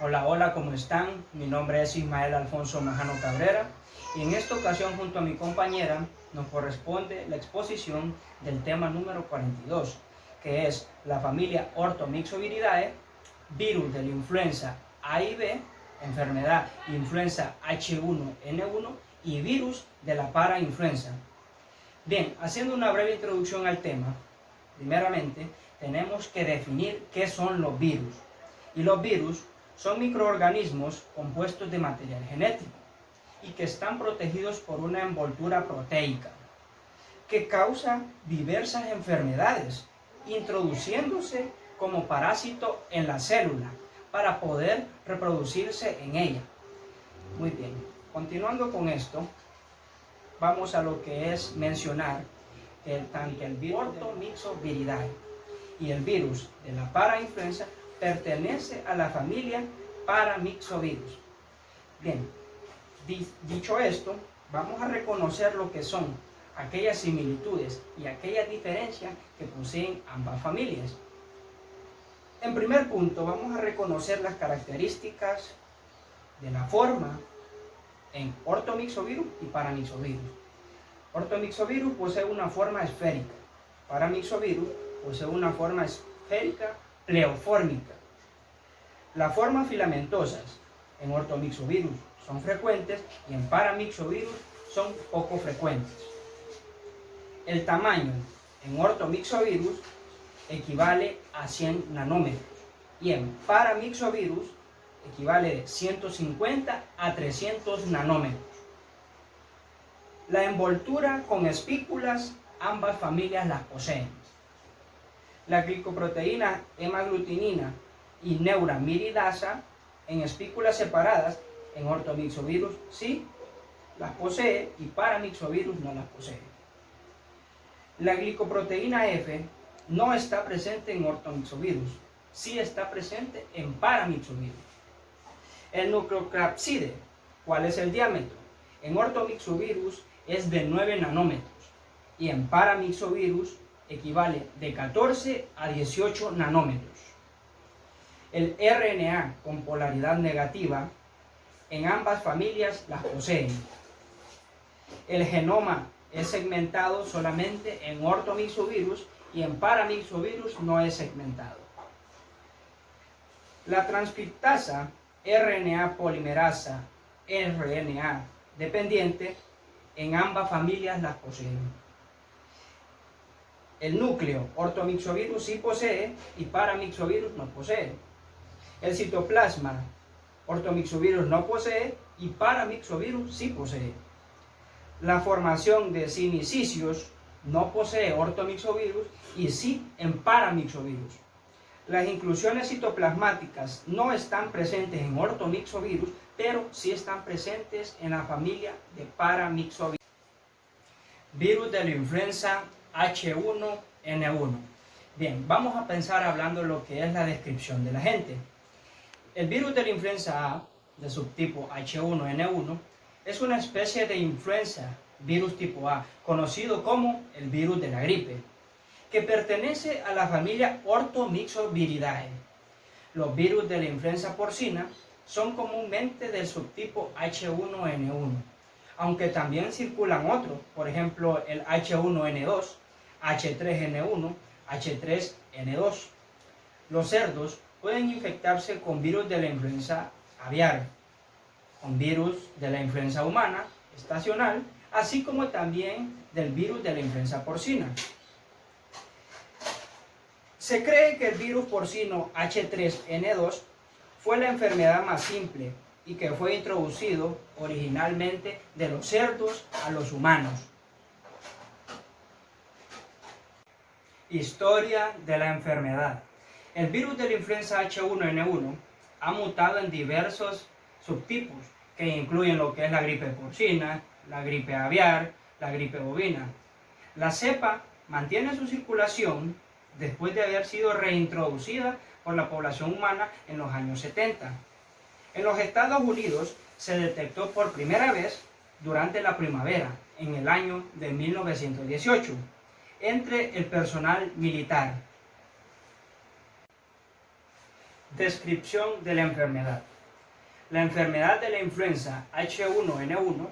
Hola, hola, ¿cómo están? Mi nombre es Ismael Alfonso Majano Cabrera y en esta ocasión junto a mi compañera nos corresponde la exposición del tema número 42, que es la familia Orthomyxoviridae, virus de la influenza A y B, enfermedad influenza H1N1 y virus de la parainfluenza. Bien, haciendo una breve introducción al tema, primeramente tenemos que definir qué son los virus. Y los virus son microorganismos compuestos de material genético y que están protegidos por una envoltura proteica que causa diversas enfermedades, introduciéndose como parásito en la célula para poder reproducirse en ella. Muy bien, continuando con esto, vamos a lo que es mencionar que tanto el virus Orthomyxoviridae y el virus de la parainfluenza pertenece a la familia Paramyxovirus. Bien, dicho esto, vamos a reconocer lo que son aquellas similitudes y aquellas diferencias que poseen ambas familias. En primer punto, vamos a reconocer las características de la forma en Orthomyxovirus y Paramyxovirus. Orthomyxovirus posee una forma esférica, Paramyxovirus posee una forma esférica pleofórmica. Las formas filamentosas en Orthomyxovirus son frecuentes y en Paramyxovirus son poco frecuentes. El tamaño en Orthomyxovirus equivale a 100 nanómetros y en Paramyxovirus equivale de 150 a 300 nanómetros. La envoltura con espículas, ambas familias las poseen. La glicoproteína hemaglutinina y neuramiridasa en espículas separadas en Orthomyxovirus sí las posee y Paramyxovirus no las posee. La glicoproteína F no está presente en Orthomyxovirus, sí está presente en Paramyxovirus. El nucleocapside, ¿cuál es el diámetro? En Orthomyxovirus es de 9 nanómetros y en Paramyxovirus equivale de 14 a 18 nanómetros. El RNA con polaridad negativa en ambas familias las poseen. El genoma es segmentado solamente en Orthomyxovirus y en Paramyxovirus no es segmentado. La transcriptasa RNA polimerasa RNA dependiente en ambas familias las poseen. El núcleo Orthomyxovirus sí posee y Paramyxovirus no posee. El citoplasma Orthomyxovirus no posee y Paramyxovirus sí posee. La formación de sinicicios no posee Orthomyxovirus y sí en Paramyxovirus. Las inclusiones citoplasmáticas no están presentes en Orthomyxovirus, pero sí están presentes en la familia de Paramyxovirus. Virus de la influenza H1N1. Bien, vamos a pensar hablando de lo que es la descripción del agente. El virus de la influenza A, de subtipo H1N1, es una especie de influenza, virus tipo A, conocido como el virus de la gripe, que pertenece a la familia Orthomyxoviridae. Los virus de la influenza porcina son comúnmente del subtipo H1N1, aunque también circulan otros, por ejemplo el H1N2, H3N1, H3N2. Los cerdos pueden infectarse con virus de la influenza aviar, con virus de la influenza humana estacional, así como también del virus de la influenza porcina. Se cree que el virus porcino H3N2 fue la enfermedad más simple y que fue introducido originalmente de los cerdos a los humanos. Historia de la enfermedad. El virus de la influenza H1N1 ha mutado en diversos subtipos que incluyen lo que es la gripe porcina, la gripe aviar, la gripe bovina. La cepa mantiene su circulación después de haber sido reintroducida por la población humana en los años 70. En los Estados Unidos se detectó por primera vez durante la primavera, en el año de 1918, entre el personal militar. Descripción de la enfermedad. La enfermedad de la influenza H1N1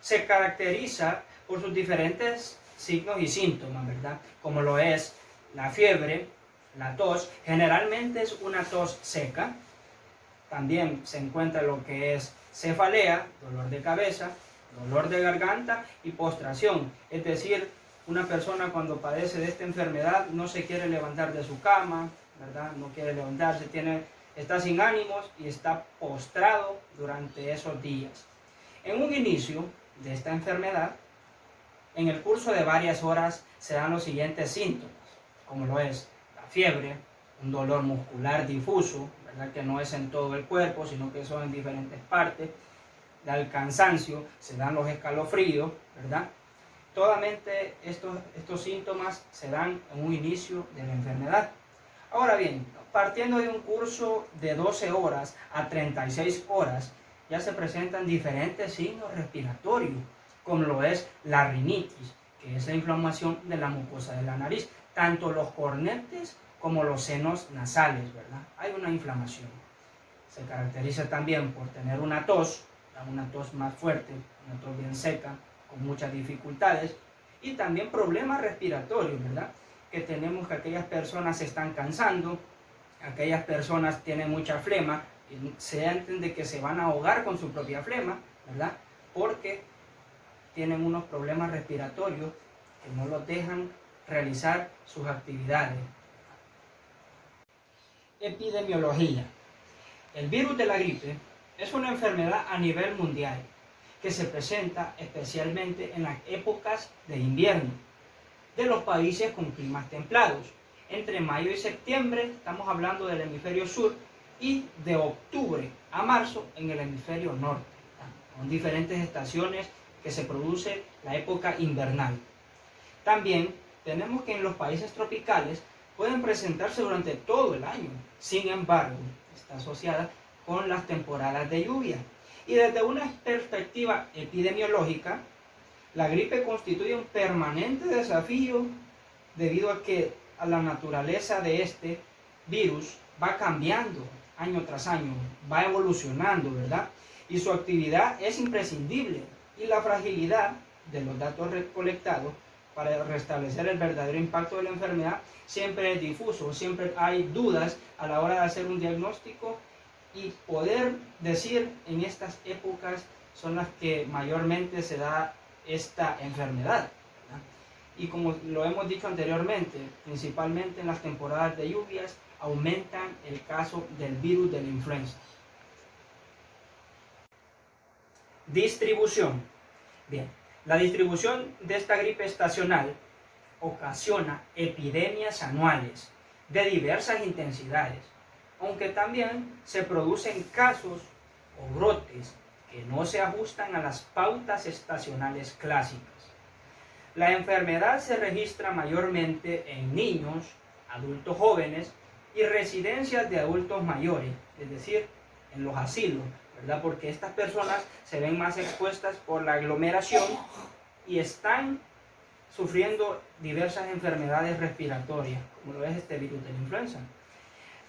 se caracteriza por sus diferentes signos y síntomas, ¿verdad? Como lo es la fiebre, la tos, generalmente es una tos seca. También se encuentra lo que es cefalea, dolor de cabeza, dolor de garganta y postración. Es decir, una persona cuando padece de esta enfermedad no se quiere levantar de su cama, ¿verdad? No quiere levantarse, está sin ánimos y está postrado durante esos días. En un inicio de esta enfermedad, en el curso de varias horas se dan los siguientes síntomas, como lo es la fiebre, un dolor muscular difuso, ¿verdad? Que no es en todo el cuerpo, sino que son en diferentes partes, del cansancio, se dan los escalofríos, ¿verdad? Totalmente estos síntomas se dan en un inicio de la enfermedad. Ahora bien, partiendo de un curso de 12 horas a 36 horas, ya se presentan diferentes signos respiratorios, como lo es la rinitis, que es la inflamación de la mucosa de la nariz, tanto los cornetes como los senos nasales, ¿verdad? Hay una inflamación. Se caracteriza también por tener una tos más fuerte, una tos bien seca, con muchas dificultades, y también problemas respiratorios, ¿verdad? Que tenemos que aquellas personas se están cansando, aquellas personas tienen mucha flema, y se sienten de que se van a ahogar con su propia flema, ¿verdad? Porque tienen unos problemas respiratorios que no los dejan realizar sus actividades. Epidemiología. El virus de la gripe es una enfermedad a nivel mundial que se presenta especialmente en las épocas de invierno de los países con climas templados. Entre mayo y septiembre estamos hablando del hemisferio sur y de octubre a marzo en el hemisferio norte. Son diferentes estaciones que se produce la época invernal. También tenemos que en los países tropicales pueden presentarse durante todo el año. Sin embargo, está asociada con las temporadas de lluvia. Y desde una perspectiva epidemiológica, la gripe constituye un permanente desafío debido a que la naturaleza de este virus va cambiando año tras año, va evolucionando, ¿verdad? Y su actividad es imprescindible y la fragilidad de los datos recolectados para restablecer el verdadero impacto de la enfermedad siempre es difuso, siempre hay dudas a la hora de hacer un diagnóstico y poder decir en estas épocas son las que mayormente se da esta enfermedad, ¿verdad? Y como lo hemos dicho anteriormente, principalmente en las temporadas de lluvias aumentan el caso del virus de la influenza. Distribución. Bien, la distribución de esta gripe estacional ocasiona epidemias anuales de diversas intensidades, aunque también se producen casos o brotes que no se ajustan a las pautas estacionales clásicas. La enfermedad se registra mayormente en niños, adultos jóvenes y residencias de adultos mayores, es decir, en los asilos, ¿verdad? Porque estas personas se ven más expuestas por la aglomeración y están sufriendo diversas enfermedades respiratorias, como lo es este virus de la influenza.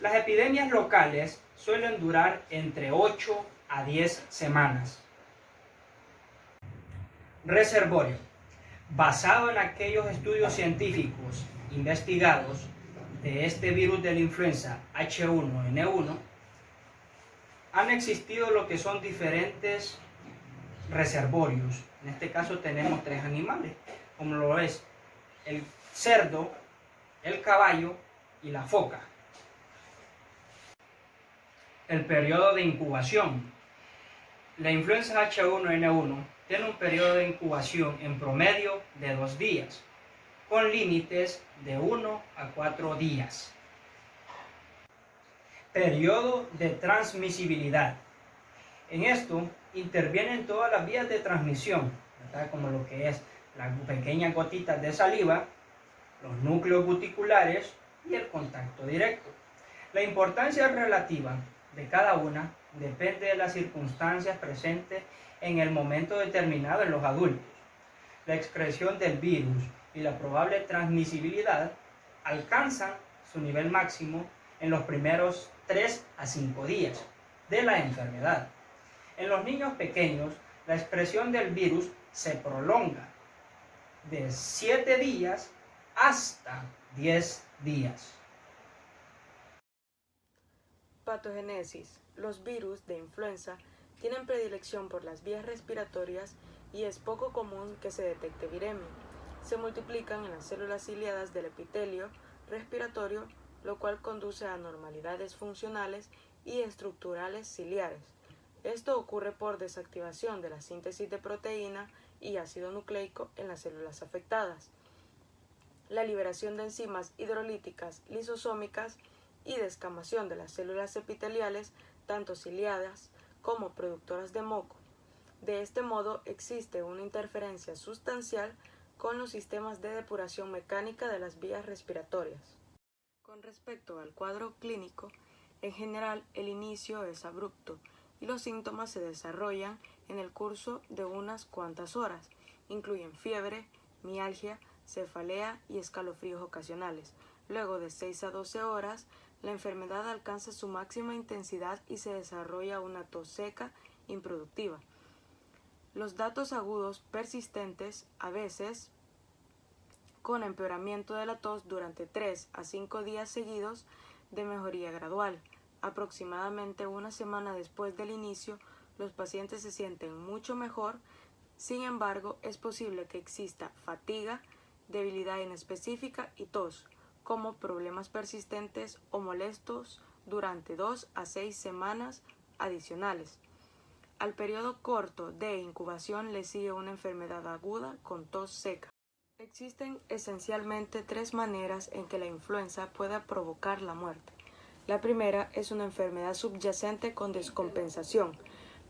Las epidemias locales suelen durar entre 8 a 10 semanas. Reservorio. Basado en aquellos estudios científicos investigados de este virus de la influenza H1N1, han existido lo que son diferentes reservorios. En este caso tenemos 3 animales, como lo es el cerdo, el caballo y la foca. El periodo de incubación. La influenza H1N1 tiene un periodo de incubación en promedio de 2 días, con límites de 1 a 4 días. Periodo de transmisibilidad. En esto intervienen todas las vías de transmisión, ¿verdad? Como lo que es las pequeñas gotitas de saliva, los núcleos cuticulares y el contacto directo. La importancia relativa de cada una depende de las circunstancias presentes en el momento determinado en los adultos. La excreción del virus y la probable transmisibilidad alcanzan su nivel máximo en los primeros 3 a 5 días de la enfermedad. En los niños pequeños, la expresión del virus se prolonga de 7 días hasta 10 días. Patogénesis. Los virus de influenza tienen predilección por las vías respiratorias y es poco común que se detecte viremia. Se multiplican en las células ciliadas del epitelio respiratorio, lo cual conduce a anormalidades funcionales y estructurales ciliares. Esto ocurre por desactivación de la síntesis de proteína y ácido nucleico en las células afectadas, la liberación de enzimas hidrolíticas lisosómicas y descamación de las células epiteliales, tanto ciliadas como productoras de moco. De este modo existe una interferencia sustancial con los sistemas de depuración mecánica de las vías respiratorias. Con respecto al cuadro clínico, en general el inicio es abrupto y los síntomas se desarrollan en el curso de unas cuantas horas. Incluyen fiebre, mialgia, cefalea y escalofríos ocasionales. Luego de 6 a 12 horas, la enfermedad alcanza su máxima intensidad y se desarrolla una tos seca improductiva. Los datos agudos persistentes, a veces con empeoramiento de la tos durante 3 a 5 días seguidos de mejoría gradual. Aproximadamente una semana después del inicio, los pacientes se sienten mucho mejor. Sin embargo, es posible que exista fatiga, debilidad inespecífica y tos, como problemas persistentes o molestos durante 2 a 6 semanas adicionales. Al periodo corto de incubación le sigue una enfermedad aguda con tos seca. Existen esencialmente 3 maneras en que la influenza pueda provocar la muerte. La primera es una enfermedad subyacente con descompensación.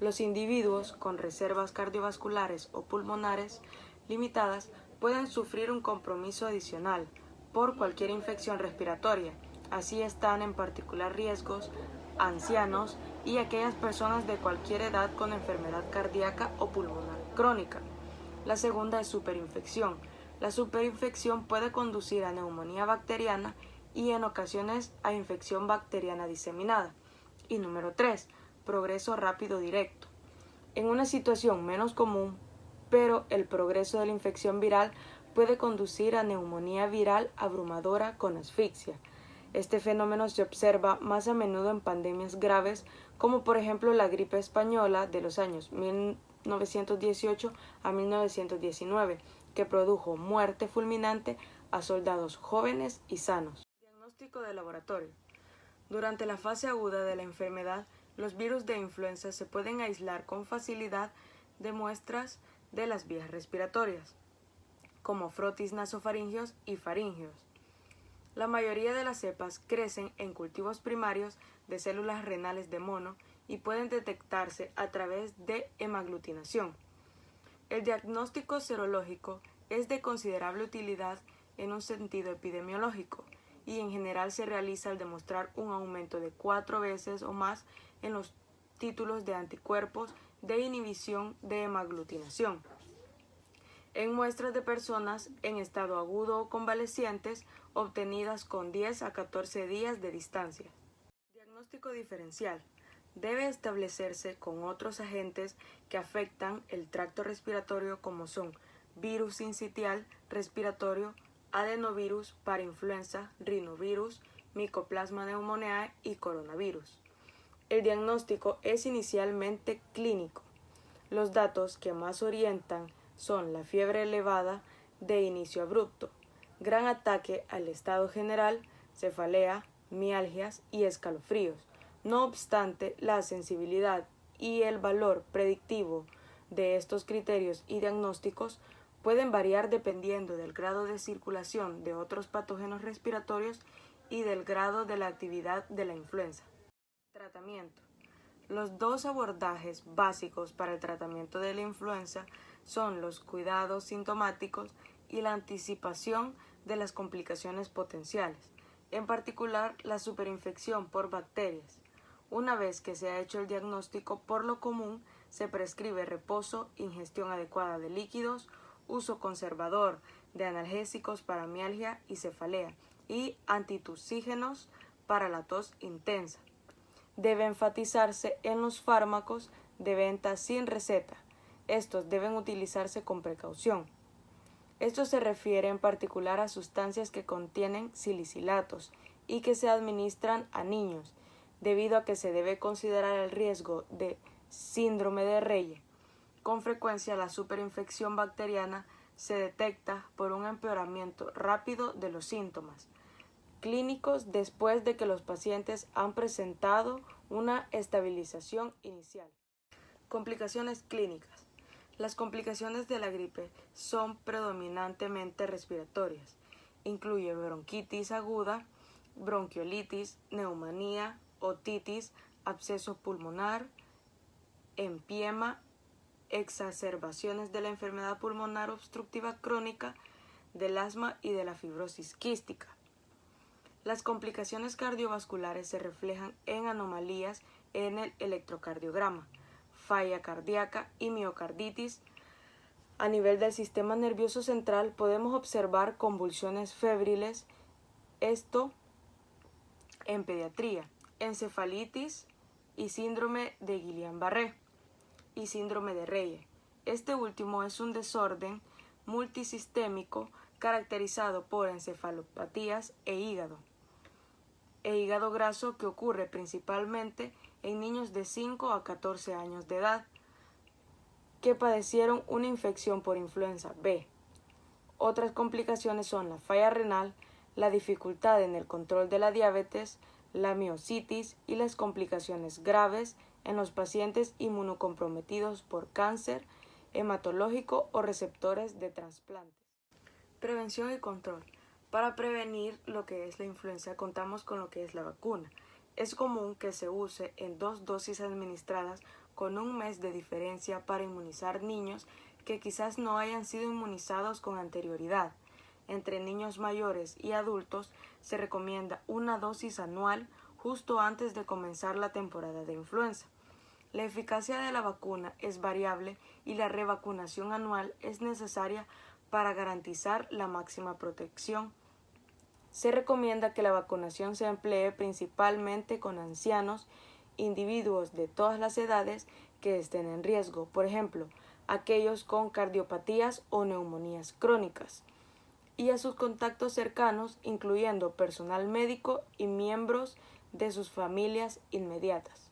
Los individuos con reservas cardiovasculares o pulmonares limitadas pueden sufrir un compromiso adicional por cualquier infección respiratoria. Así están en particular riesgos ancianos y aquellas personas de cualquier edad con enfermedad cardíaca o pulmonar crónica. La segunda es superinfección. La superinfección puede conducir a neumonía bacteriana y en ocasiones a infección bacteriana diseminada. Y número 3, progreso rápido directo. En una situación menos común, pero el progreso de la infección viral puede conducir a neumonía viral abrumadora con asfixia. Este fenómeno se observa más a menudo en pandemias graves, como por ejemplo la gripe española de los años 1918 a 1919, que produjo muerte fulminante a soldados jóvenes y sanos. Diagnóstico de laboratorio. Durante la fase aguda de la enfermedad, los virus de influenza se pueden aislar con facilidad de muestras de las vías respiratorias, como frotis nasofaringeos y faringeos. La mayoría de las cepas crecen en cultivos primarios de células renales de mono y pueden detectarse a través de hemaglutinación. El diagnóstico serológico es de considerable utilidad en un sentido epidemiológico y en general se realiza al demostrar un aumento de 4 veces o más en los títulos de anticuerpos de inhibición de hemaglutinación en muestras de personas en estado agudo o convalecientes obtenidas con 10 a 14 días de distancia. Diagnóstico diferencial. Debe establecerse con otros agentes que afectan el tracto respiratorio como son virus sincitial respiratorio, adenovirus, parainfluenza, rinovirus, Mycoplasma pneumoniae y coronavirus. El diagnóstico es inicialmente clínico. Los datos que más orientan son la fiebre elevada de inicio abrupto, gran ataque al estado general, cefalea, mialgias y escalofríos. No obstante, la sensibilidad y el valor predictivo de estos criterios y diagnósticos pueden variar dependiendo del grado de circulación de otros patógenos respiratorios y del grado de la actividad de la influenza. Tratamiento. Los 2 abordajes básicos para el tratamiento de la influenza son los cuidados sintomáticos y la anticipación de las complicaciones potenciales, en particular la superinfección por bacterias. Una vez que se ha hecho el diagnóstico, por lo común se prescribe reposo, ingestión adecuada de líquidos, uso conservador de analgésicos para mialgia y cefalea y antitusígenos para la tos intensa. Debe enfatizarse en los fármacos de venta sin receta. Estos deben utilizarse con precaución. Esto se refiere en particular a sustancias que contienen salicilatos y que se administran a niños, debido a que se debe considerar el riesgo de síndrome de Reye. Con frecuencia la superinfección bacteriana se detecta por un empeoramiento rápido de los síntomas clínicos después de que los pacientes han presentado una estabilización inicial. Complicaciones clínicas. Las complicaciones de la gripe son predominantemente respiratorias. Incluye bronquitis aguda, bronquiolitis, neumonía, otitis, absceso pulmonar, empiema, exacerbaciones de la enfermedad pulmonar obstructiva crónica, del asma y de la fibrosis quística. Las complicaciones cardiovasculares se reflejan en anomalías en el electrocardiograma, falla cardíaca y miocarditis. A nivel del sistema nervioso central podemos observar convulsiones febriles, esto en pediatría, encefalitis y síndrome de Guillain-Barré y síndrome de Reye. Este último es un desorden multisistémico caracterizado por encefalopatías e hígado graso que ocurre principalmente en niños de 5 a 14 años de edad que padecieron una infección por influenza B. Otras complicaciones son la falla renal, la dificultad en el control de la diabetes, la miositis y las complicaciones graves en los pacientes inmunocomprometidos por cáncer hematológico o receptores de trasplantes. Prevención y control. Para prevenir lo que es la influenza contamos con lo que es la vacuna. Es común que se use en 2 dosis administradas con un mes de diferencia para inmunizar niños que quizás no hayan sido inmunizados con anterioridad. Entre niños mayores y adultos se recomienda una dosis anual justo antes de comenzar la temporada de influenza. La eficacia de la vacuna es variable y la revacunación anual es necesaria para garantizar la máxima protección. Se recomienda que la vacunación se emplee principalmente con ancianos, individuos de todas las edades que estén en riesgo, por ejemplo, aquellos con cardiopatías o neumonías crónicas, y a sus contactos cercanos, incluyendo personal médico y miembros de sus familias inmediatas.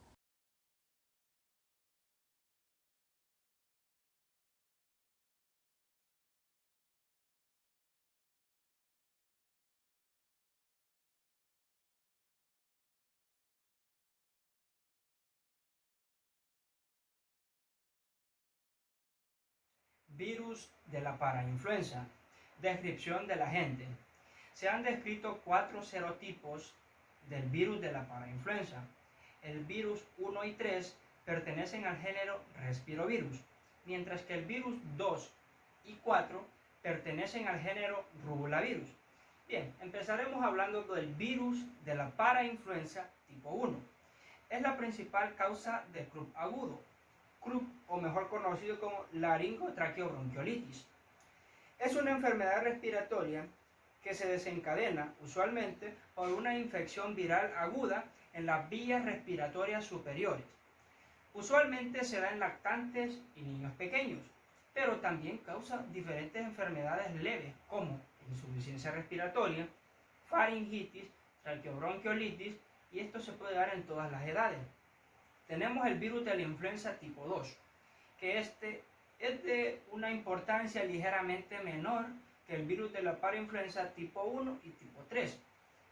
Virus de la parainfluenza. Descripción del agente. Se han descrito 4 serotipos del virus de la parainfluenza. El virus 1 y 3 pertenecen al género Respirovirus, mientras que el virus 2 y 4 pertenecen al género Rubulavirus. Bien, empezaremos hablando del virus de la parainfluenza tipo 1. Es la principal causa de croup agudo, croup o mejor conocido como laringotraqueobronquiolitis. Es una enfermedad respiratoria que se desencadena usualmente por una infección viral aguda en las vías respiratorias superiores. Usualmente se da en lactantes y niños pequeños, pero también causa diferentes enfermedades leves como insuficiencia respiratoria, faringitis, traqueobronquiolitis, y esto se puede dar en todas las edades. Tenemos el virus de la influenza tipo 2, que este es de una importancia ligeramente menor que el virus de la parainfluenza tipo 1 y tipo 3,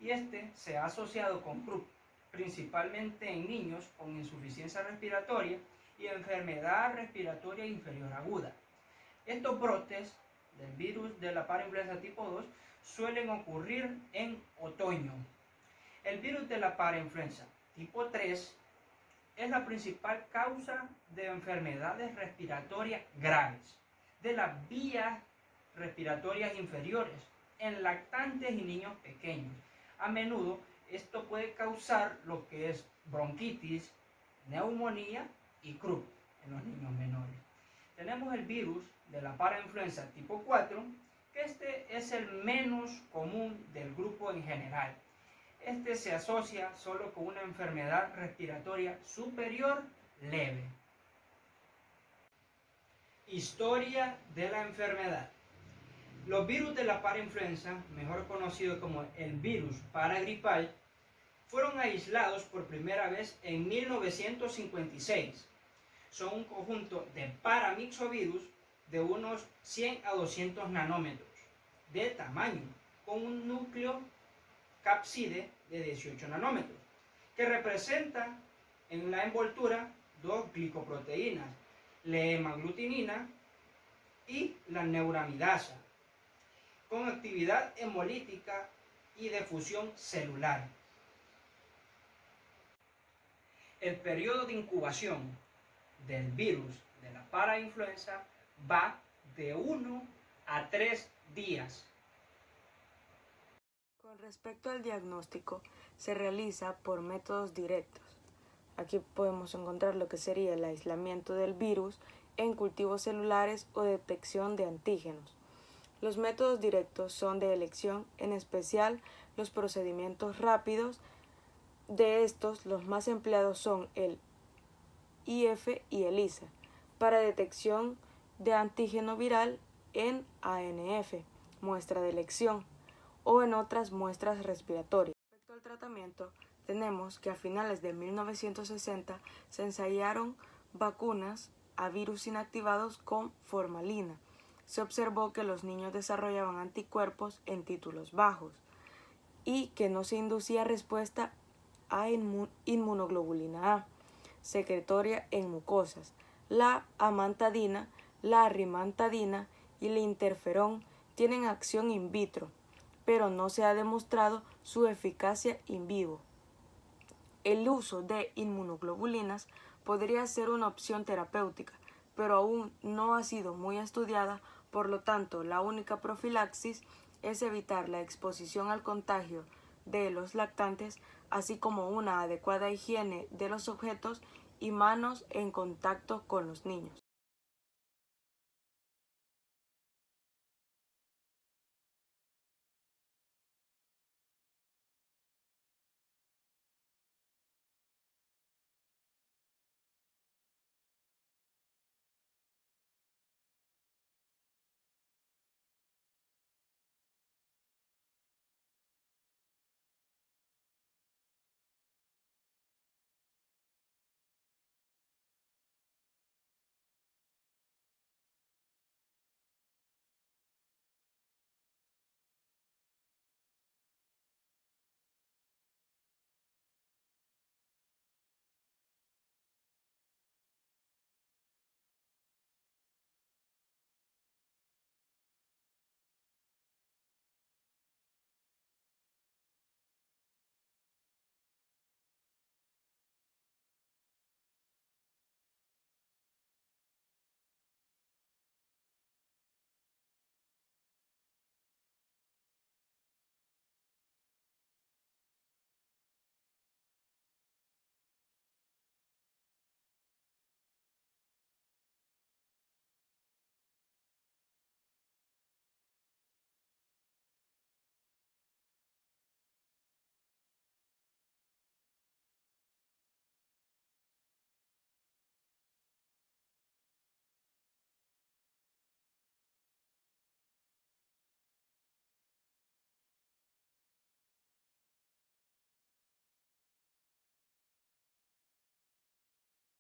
y este se ha asociado con croup, principalmente en niños con insuficiencia respiratoria y enfermedad respiratoria inferior aguda. Estos brotes del virus de la parainfluenza tipo 2 suelen ocurrir en otoño. El virus de la parainfluenza tipo 3 es la principal causa de enfermedades respiratorias graves de las vías respiratorias inferiores en lactantes y niños pequeños. A menudo esto puede causar lo que es bronquitis, neumonía y croup en los niños menores. Tenemos el virus de la parainfluenza tipo 4, que este es el menos común del grupo en general. Este se asocia solo con una enfermedad respiratoria superior leve. Historia de la enfermedad. Los virus de la parainfluenza, mejor conocido como el virus paragripal, fueron aislados por primera vez en 1956. Son un conjunto de paramixovirus de unos 100 a 200 nanómetros de tamaño, con un núcleo cápside de 18 nanómetros, que representa en la envoltura dos glicoproteínas, la hemaglutinina y la neuramidasa, con actividad hemolítica y de fusión celular. El periodo de incubación del virus de la parainfluenza va de 1 a 3 días. Con respecto al diagnóstico, se realiza por métodos directos. Aquí podemos encontrar lo que sería el aislamiento del virus en cultivos celulares o detección de antígenos. Los métodos directos son de elección, en especial los procedimientos rápidos. De estos, los más empleados son el IF y ELISA, para detección de antígeno viral en ANF, muestra de elección, o en otras muestras respiratorias. Respecto al tratamiento, tenemos que a finales de 1960 se ensayaron vacunas a virus inactivados con formalina. Se observó que los niños desarrollaban anticuerpos en títulos bajos y que no se inducía respuesta a inmunoglobulina A, secretoria en mucosas. La amantadina, la rimantadina y el interferón tienen acción in vitro, pero no se ha demostrado su eficacia in vivo. El uso de inmunoglobulinas podría ser una opción terapéutica, pero aún no ha sido muy estudiada, por lo tanto, la única profilaxis es evitar la exposición al contagio de los lactantes, así como una adecuada higiene de los objetos y manos en contacto con los niños.